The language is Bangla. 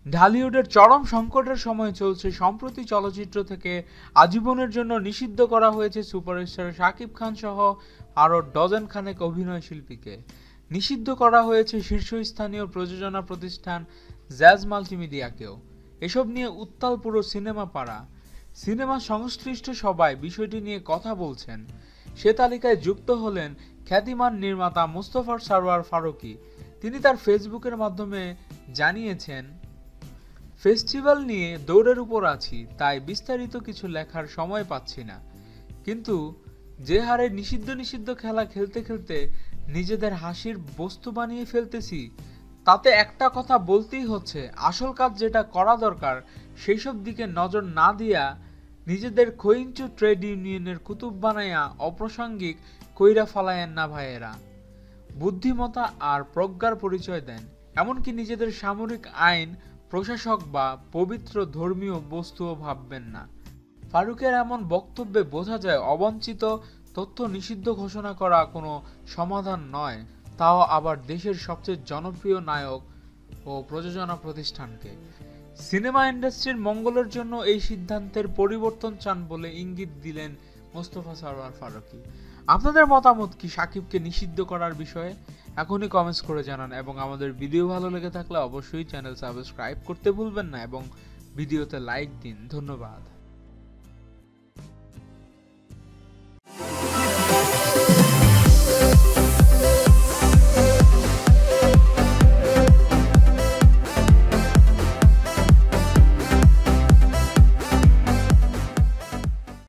ঢালিউডের চরম সংকটের সময় চলছে সম্প্রতি চলচ্চিত্র থেকে আজীবনের জন্য নিষিদ্ধ করা হয়েছে সুপারস্টার শাকিব খান সহ আরও ডজন খানেক অভিনয় শিল্পীকে। নিষিদ্ধ করা হয়েছে শীর্ষস্থানীয় প্রযোজনা প্রতিষ্ঠান জ্যাজ মাল্টিমিডিয়াকেও। এসব নিয়ে উত্তাল পুরো সিনেমা পাড়া। সিনেমা সংশ্লিষ্ট সবাই বিষয়টি নিয়ে কথা বলছেন। সে তালিকায় যুক্ত হলেন খ্যাতিমান নির্মাতা মুস্তফা সরওয়ার ফারুকী। তিনি তার ফেসবুকের মাধ্যমে জানিয়েছেন, ফেস্টিভ্যাল নিয়ে দৌড়ের উপর আছি, তাই বিস্তারিত কিছু লেখার সময় পাচ্ছি না। কিন্তু যে হারে নিষিদ্ধ খেলা খেলতে খেলতে নিজেদের হাসির বস্তু বানিয়ে ফেলতেছি, তাতে একটা কথা বলতেই হচ্ছে, আসল কাজ যেটা করা দরকার সেই সব দিকে নজর না দিয়া নিজেদের খইঞ্চু ট্রেড ইউনিয়নের কুতুব বানাইয়া অপ্রাসঙ্গিক কইরা ফালায়েন না ভাইয়েরা। বুদ্ধিমত্তা আর প্রজ্ঞার পরিচয় দেন, এমনকি নিজেদের সামরিক আইন, প্রশাসক বা পবিত্র ধর্মীয় বস্তুও ভাববেন না। ফারুকের এমন বক্তব্যে বোঝা যায় অবাঞ্ছিত তথ্য নিষিদ্ধ ঘোষণা করা কোনো সমাধান নয়, তাও আবার দেশের সবচেয়ে জনপ্রিয় নায়ক ও প্রযোজনা প্রতিষ্ঠানকে। সিনেমা ইন্ডাস্ট্রির মঙ্গলের জন্য এই সিদ্ধান্তের পরিবর্তন চান বলে ইঙ্গিত দিলেন মোস্তফা সরওয়ার ফারুকী। আপনাদের মতামত কি শাকিবকে নিষিদ্ধ করার বিষয়ে? এখনই কমেন্টস করে জানান এবং আমাদের ভিডিও ভালো লেগে থাকলে অবশ্যই চ্যানেল সাবস্ক্রাইব করতে ভুলবেন না এবং ভিডিওতে লাইক দিন। ধন্যবাদ।